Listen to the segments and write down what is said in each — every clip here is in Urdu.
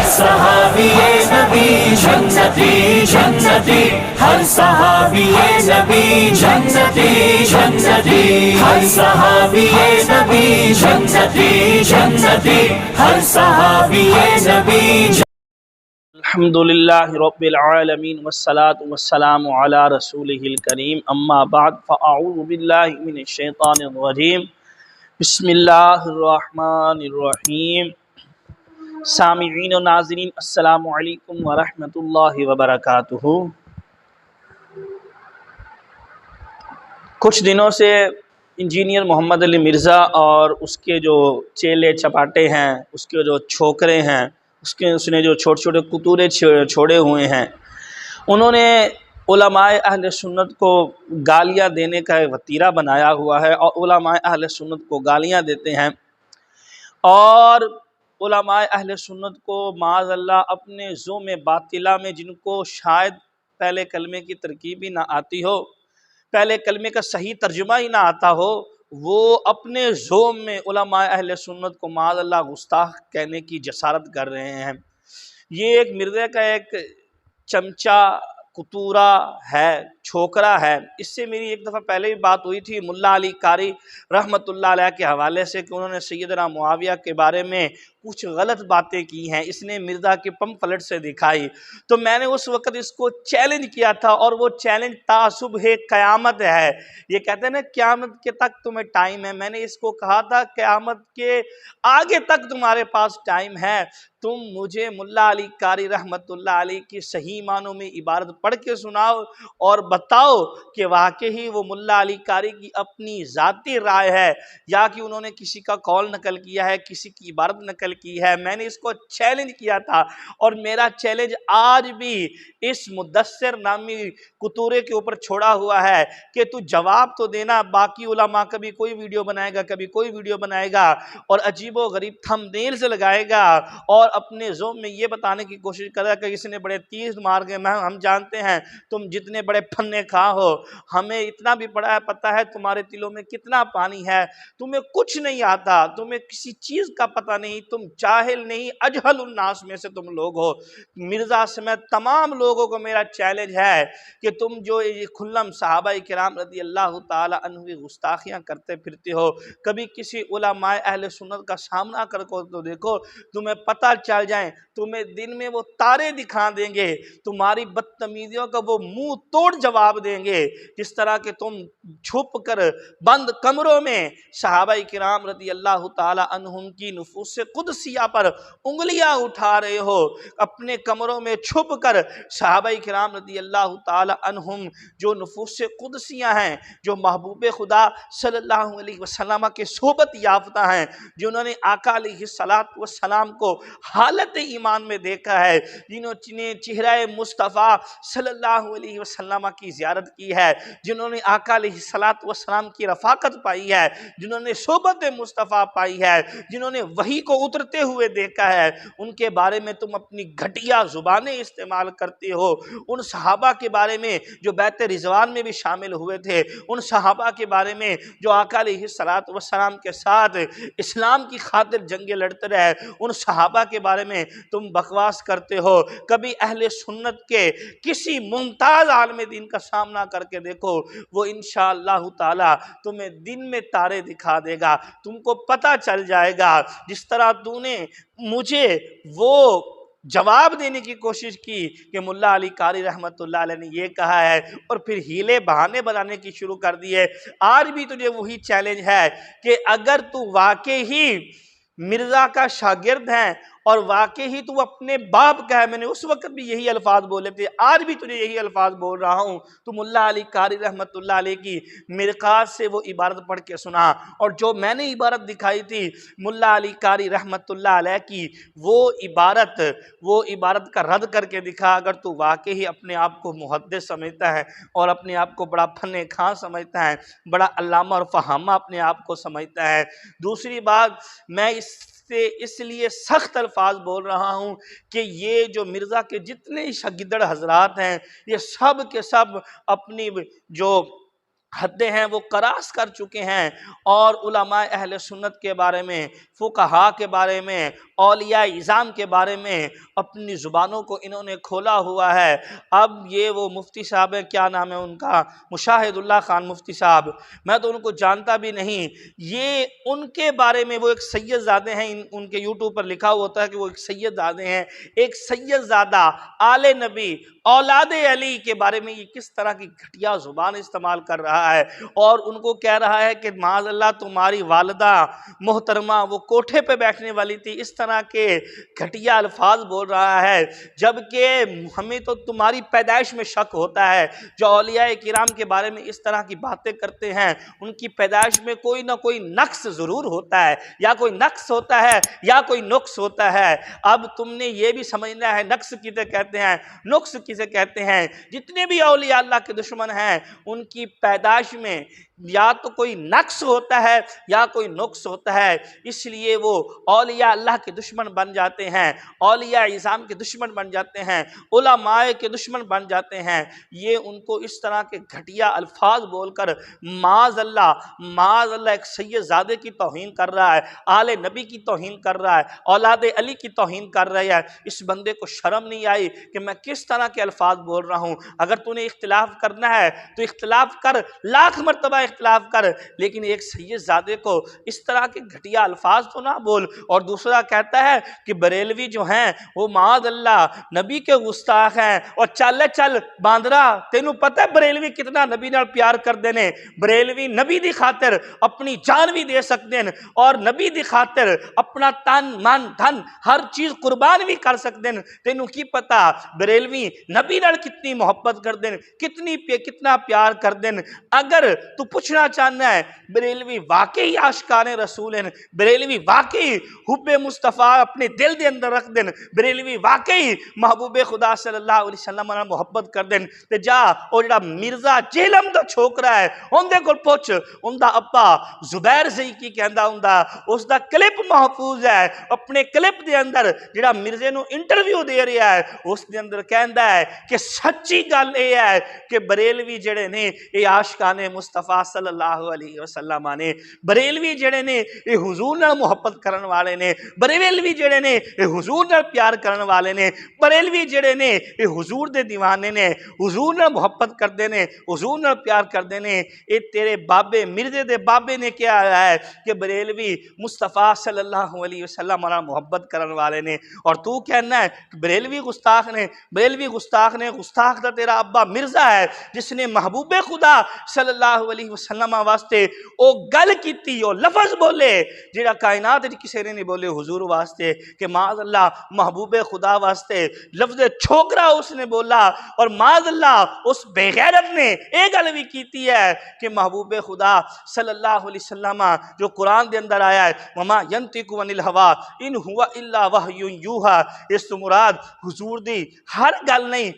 صحابی نبی جنتی جنتی، ہر صحابی نبی جنتی جنتی، ہر صحابی نبی جنتی جنتی، ہر صحابی نبی جنتی۔ الحمدللہ رب العالمین والصلاة والسلام علی رسولہ الکریم، اما بعد فاعوذ باللہ من الشیطان الرجیم، بسم اللہ الرحمن الرحیم۔ سامعین و ناظرین السلام علیکم ورحمۃ اللہ وبرکاتہ۔ کچھ دنوں سے انجینئر محمد علی مرزا اور اس کے جو چیلے چپاٹے ہیں، اس کے جو چھوکرے ہیں، اس نے جو چھوٹے چھوٹے کتورے چھوڑے ہوئے ہیں، انہوں نے علماء اہل سنت کو گالیاں دینے کا وتیرہ بنایا ہوا ہے، اور علماء اہل سنت کو گالیاں دیتے ہیں، اور علماء اہل سنت کو معاذ اللہ اپنے ذوم باطلہ میں، جن کو شاید پہلے کلمے کی ترکیب ہی نہ آتی ہو، پہلے کلمے کا صحیح ترجمہ ہی نہ آتا ہو، وہ اپنے ذوم میں علماء اہل سنت کو معاذ اللہ گستاخ کہنے کی جسارت کر رہے ہیں۔ یہ ایک مرزا کا ایک چمچہ کتورا ہے، چھوکرا ہے۔ اس سے میری ایک دفعہ پہلے بھی بات ہوئی تھی ملا علی قاری رحمۃ اللہ علیہ کے حوالے سے، کہ انہوں نے سیدنا معاویہ کے بارے میں کچھ غلط باتیں کی ہیں، اس نے مرزا کے پمفلٹ سے دکھائی، تو میں نے اس وقت اس کو چیلنج کیا تھا، اور وہ چیلنج تا صبح قیامت ہے۔ یہ کہتے ہیں نا قیامت کے تک تمہیں ٹائم ہے، میں نے اس کو کہا تھا قیامت کے آگے تک تمہارے پاس ٹائم ہے، تم مجھے ملا علی قاری رحمۃ اللہ علیہ کی صحیح معنوں میں عبارت پڑھ کے سناؤ، اور بتاؤ کہ واقعی وہ ملا علی قاری کی اپنی ذاتی رائے ہے، یا کہ انہوں نے کسی کا قول نقل کیا ہے، کسی کی عبارت نقل کی ہے۔ میں نے اس کو چیلنج کیا تھا، اور میرا چیلنج آج بھی اس مدثر نامی کتورے کے اوپر چھوڑا ہوا ہے کہ تو جواب تو دینا۔ باقی علماء کبھی کوئی ویڈیو بنائے گا، کبھی کوئی ویڈیو بنائے گا، اور عجیب و غریب تھم نیل سے لگائے گا، اور اپنے ذوم میں یہ بتانے کی کوشش کرے گا کہ اس نے بڑے تیز مار گئے۔ ہم جانتے ہیں تم جتنے بڑے پھنے کھا ہو، ہمیں اتنا بھی پڑا ہے، پتہ ہے تمہارے دلوں میں کتنا پانی ہے، تمہیں کچھ نہیں آتا، تمہیں کسی چیز کا پتہ نہیں، تم جاہل نہیں، اجہل الناس میں سے تم لوگ ہو۔ مرزا سمیت تمام لوگوں کو میرا چیلنج ہے کہ تم جو یہ کھلم صحابہ کرام رضی اللہ تعالی عنہ کی گستاخیاں کرتے پھرتے ہو، کبھی کسی علماء اہل سنت کا سامنا کر کو تو دیکھو، تمہیں پتہ چل جائیں، تمہیں دن میں وہ تارے دکھا دیں گے، تمہاری بدتمیزیوں کا وہ منہ توڑ جواب دیں گے، جس طرح کہ تم چھپ کر بند کمروں میں صحابہ کرام رضی اللہ تعالی عنہم کی نفوس قدسیہ پر انگلیاں اٹھا رہے ہو، اپنے کمروں میں چھپ کر صحابہ کرام رضی اللہ تعالی عنہم جو نفوس قدسیہ ہیں، جو محبوب خدا صلی اللہ علیہ وسلم کے صحبت یافتہ ہیں، جنہوں نے آقا علیہ السلام کو حالت ایمان میں دیکھا ہے، جنہوں نے چہرہ مصطفیٰ صلی اللہ علیہ وسلم کی زیارت کی ہے، جنہوں نے آقا علیہ السلام کی رفاقت پائی ہے، جنہوں نے صحبت مصطفیٰ پائی ہے، جنہوں نے وحی کو اترتے ہوئے دیکھا ہے، ان کے بارے میں تم اپنی گھٹیا زبانیں استعمال کرتے ہو۔ ان صحابہ کے بارے میں جو بیعت رضوان میں بھی شامل ہوئے تھے، ان صحابہ کے بارے میں جو آقا علیہ السلام کے ساتھ اسلام کی خاطر جنگیں لڑتے رہے، ان صحابہ کے بارے میں تم بکواس کرتے ہو۔ کبھی اہل سنت کے کسی ممتاز عالم دین کا سامنا کر کے دیکھو، وہ انشاءاللہ تعالی تمہیں دن میں تارے دکھا دے گا، تم کو پتہ چل جائے گا۔ جس طرح تو نے مجھے وہ جواب دینے کی کوشش کی کہ ملا علی قاری رحمۃ اللہ علیہ نے یہ کہا ہے، اور پھر ہیلے بہانے بنانے کی شروع کر دیے، آج بھی تجھے وہی چیلنج ہے کہ اگر تو واقعی مرزا کا شاگرد ہیں، اور واقعی تو اپنے باپ کا ہے، میں نے اس وقت بھی یہی الفاظ بولے تھے، آج بھی تجھے یہی الفاظ بول رہا ہوں، تو ملا علی قاری رحمۃ اللہ علیہ کی مرقات سے وہ عبارت پڑھ کے سنا، اور جو میں نے عبارت دکھائی تھی ملا علی قاری رحمۃ اللہ علیہ کی، وہ عبارت کا رد کر کے دکھا۔ اگر تو واقعی اپنے آپ کو محدث سمجھتا ہے، اور اپنے آپ کو بڑا فن خاں سمجھتا ہے، بڑا علامہ اور فہامہ اپنے آپ کو سمجھتا ہے۔ دوسری بات، میں اس لیے سخت الفاظ بول رہا ہوں کہ یہ جو مرزا کے جتنے شاگرد حضرات ہیں، یہ سب کے سب اپنی جو حدیں ہیں وہ کراس کر چکے ہیں، اور علماء اہل سنت کے بارے میں، فقہاء کے بارے میں، اولیاء اعظام کے بارے میں اپنی زبانوں کو انہوں نے کھولا ہوا ہے۔ اب یہ وہ مفتی صاحب ہیں، کیا نام ہے ان کا، مشاہد اللہ خان مفتی صاحب، میں تو ان کو جانتا بھی نہیں، یہ ان کے بارے میں، وہ ایک سید زادے ہیں، ان کے یوٹیوب پر لکھا ہوا ہوتا ہے کہ وہ ایک سید زادے ہیں، ایک سید زادہ آل نبی اولاد علی کے بارے میں یہ کس طرح کی گھٹیا زبان استعمال کر رہا ہے، اور ان کو کہہ رہا ہے کہ معاذ اللہ تمہاری والدہ محترمہ وہ کوٹھے پہ بیٹھنے والی تھی، اس طرح کے گھٹیا الفاظ بول رہا ہے، جبکہ ہمیں تو تمہاری پیدائش میں شک ہوتا ہے۔ جو اولیاء کرام کے بارے میں اس طرح کی باتیں کرتے ہیں ان کی پیدائش میں کوئی نہ کوئی نقص ضرور ہوتا ہے، یا کوئی نقص ہوتا ہے یا کوئی نقص ہوتا ہے۔ اب تم نے یہ بھی سمجھنا ہے نقص کسے کہتے ہیں، نقص کسے کہتے ہیں۔ جتنے بھی اولیاء اللہ کے دشمن ہیں ان کی پیدائش میں یا تو کوئی نقص ہوتا ہے یا کوئی نقص ہوتا ہے، اس لیے وہ اولیاء اللہ کے دشمن بن جاتے ہیں، اولیاء اعظام کے دشمن بن جاتے ہیں، علماء کے دشمن بن جاتے ہیں۔ یہ ان کو اس طرح کے گھٹیا الفاظ بول کر معاذ اللہ ایک سید زادے کی توہین کر رہا ہے، آل نبی کی توہین کر رہا ہے، اولاد علی کی توہین کر رہا ہے۔ اس بندے کو شرم نہیں آئی کہ میں کس طرح کے الفاظ بول رہا ہوں؟ اگر تو نے اختلاف کرنا ہے تو اختلاف کر، لاکھ مرتبہ اختلاف کر، لیکن ایک سید زادے کو اس طرح کے گھٹیا الفاظ تو نہ بول۔ اور دوسرا کہتا ہے کہ بریلوی جو ہیں وہ معاذ اللہ نبی کے گستاخ ہیں، اور چل باندرا تینوں پتہ ہے بریلوی کتنا نبی نال پیار کر دینے، بریلوی نبی دی خاطر اپنی جان بھی دے سکتے ہیں، اور نبی دی خاطر اپنا تن من دھن ہر چیز قربان بھی کر سکتے ہیں۔ تینوں کی پتہ بریلوی نبی نال کتنی محبت کر دیں، کتنا پیار کر دیں۔ اگر تو پوچھنا چاہنا ہے بریلوی واقعی عاشقان رسول ہیں، بریلوی واقعی حب مصطفیٰ اپنے دل دے اندر رکھ دیں، بریلوی واقعی محبوب خدا صلی اللہ علیہ وسلم نے محبت کر دیں، تے جا او جڑا مرزا جہلم دا چھوکرا ہے اون دے کول پوچھ، اون دا ابا زبیر زئی کی کہندا ہوندا، اس دا کلپ محفوظ ہے، اپنے کلپ دے اندر جڑا مرزے نو انٹرویو دے رہا ہے اس دے اندر کہندا ہے کہ سچی گل یہ ہے کہ بریلوی جڑے نے یہ عاشقان مصطفیٰ صلی اللہ علیہ وسلم نے، بریلوی جڑے نے یہ حضور نال محبت کرن والے نے، بریلوی جڑے نے یہ حضور نال پیار کرن والے نے، بریلوی جڑے نے یہ حضور دے دیوانے نے، حضور نال محبت کردے نے، حضور نال پیار کردے نے۔ یہ تیرے بابے مرزے دے بابے نے کیا ہے کہ بریلوی مصطفیٰ صلی اللہ علیہ وسلم نال محبت کرن والے نے، اور تو کہنا ہے کہ بریلوی گستاخ نے، بریلوی گستاخ نے، گستاخ دا تیرا ابا مرزا ہے جس نے محبوب خدا صلی اللہ علیہ وسلم واسطے او گل کیتی، او لفظ بولے جڑا کائنات کسی نے نہیں بولے حضور واسطے، کہ معاذ اللہ محبوب خدا واسطے لفظ چھوکرا اس نے بولا، اور معاذ اللہ اس بے غیرت نے اے گل بھی کیتی ہے کہ محبوب خدا صلی اللہ علیہ وسلم جو قرآن دے اندر آیا ہے وما ینطق عن الہوی ان ہوا الا وحی یوحی، اس تو مراد حضور دی ہر گل نہیں،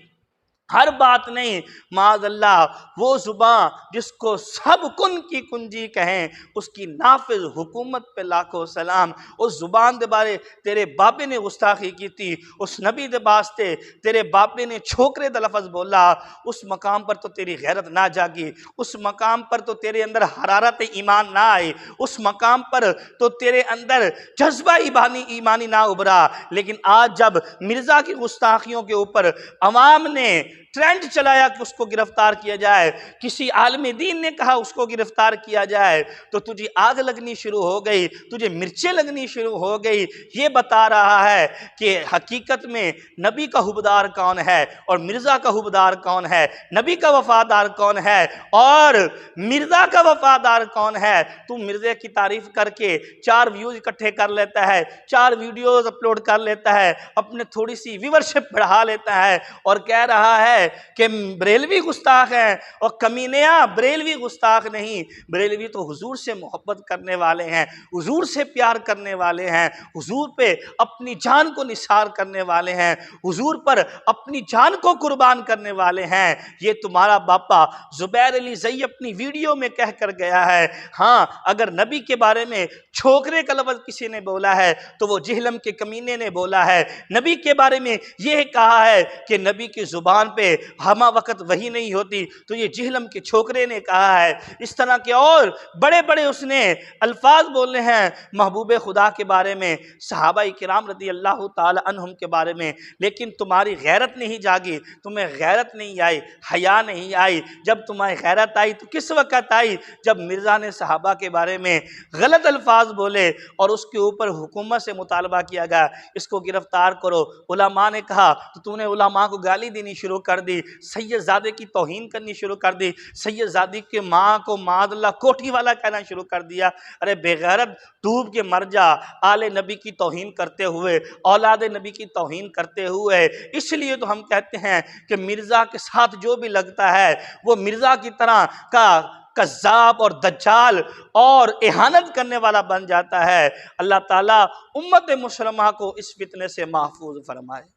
ہر بات نہیں، معاذ اللہ وہ زبان جس کو سب کن کی کنجی کہیں اس کی نافذ حکومت پہ لاکھوں سلام۔ اس زبان دے بارے تیرے بابے نے گستاخی کی تھی، اس نبی دے واسطے تیرے بابے نے چھوکرے دا لفظ بولا، اس مقام پر تو تیری غیرت نہ جاگی، اس مقام پر تو تیرے اندر حرارت ایمان نہ آئی، اس مقام پر تو تیرے اندر جذبہ ایمانی نہ ابھرا۔ لیکن آج جب مرزا کی گستاخیوں کے اوپر عوام نے ٹرینڈ چلایا کہ اس کو گرفتار کیا جائے، کسی عالم دین نے کہا اس کو گرفتار کیا جائے، تو تجھے آگ لگنی شروع ہو گئی، تجھے مرچیں لگنی شروع ہو گئی۔ یہ بتا رہا ہے کہ حقیقت میں نبی کا حبدار کون ہے اور مرزا کا حبدار کون ہے، نبی کا وفادار کون ہے اور مرزا کا وفادار کون ہے۔ تو مرزے کی تعریف کر کے 4 ویوز اکٹھے کر لیتا ہے، 4 ویڈیوز اپلوڈ کر لیتا ہے، اپنے تھوڑی سی ویورشپ بڑھا لیتا ہے، اور کہہ رہا ہے کہ بریلوی گستاخ ہیں، اور کمینیاں بریلوی گستاخ نہیں، بریلوی تو حضور سے محبت کرنے والے ہیں، حضور سے پیار کرنے والے ہیں، حضور پہ اپنی جان کو نثار کرنے والے ہیں، حضور پر اپنی جان کو قربان کرنے والے ہیں۔ یہ تمہارا باپا زبیر علی زئی اپنی ویڈیو میں کہہ کر گیا ہے۔ ہاں اگر نبی کے بارے میں چھوکرے کا لفظ کسی نے بولا ہے تو وہ جہلم کے کمینے نے بولا ہے۔ نبی کے بارے میں یہ کہا ہے کہ نبی کی زبان پہ ہمہ وقت وہی نہیں ہوتی، تو یہ جہلم کے چھوکرے نے کہا ہے۔ اس طرح کے اور بڑے بڑے اس نے الفاظ بولے ہیں محبوب خدا کے بارے میں، صحابہ کرام رضی اللہ تعالی عنہم کے بارے میں، لیکن تمہاری غیرت نہیں جاگی، تمہیں غیرت نہیں آئی، حیا نہیں آئی۔ جب تمہیں غیرت آئی تو کس وقت آئی؟ جب مرزا نے صحابہ کے بارے میں غلط الفاظ بولے اور اس کے اوپر حکومت سے مطالبہ کیا گیا اس کو گرفتار کرو۔ علماء نے کہا تو تو نے علماء کو گالی دینی شروع کر دی، سید زادے کی توہین کرنی شروع کر دی، سید زادی کے ماں کو معاذ اللہ کوٹھی والا کہنا شروع کر دیا۔ ارے بے غیرت، ڈوب کے مر جا، آل نبی کی توہین کرتے ہوئے، اولاد نبی کی توہین کرتے ہوئے۔ اس لیے تو ہم کہتے ہیں کہ مرزا کے ساتھ جو بھی لگتا ہے وہ مرزا کی طرح کا کذاب اور دجال اور اہانت کرنے والا بن جاتا ہے۔ اللہ تعالیٰ امت مسلمہ کو اس فتنے سے محفوظ فرمائے۔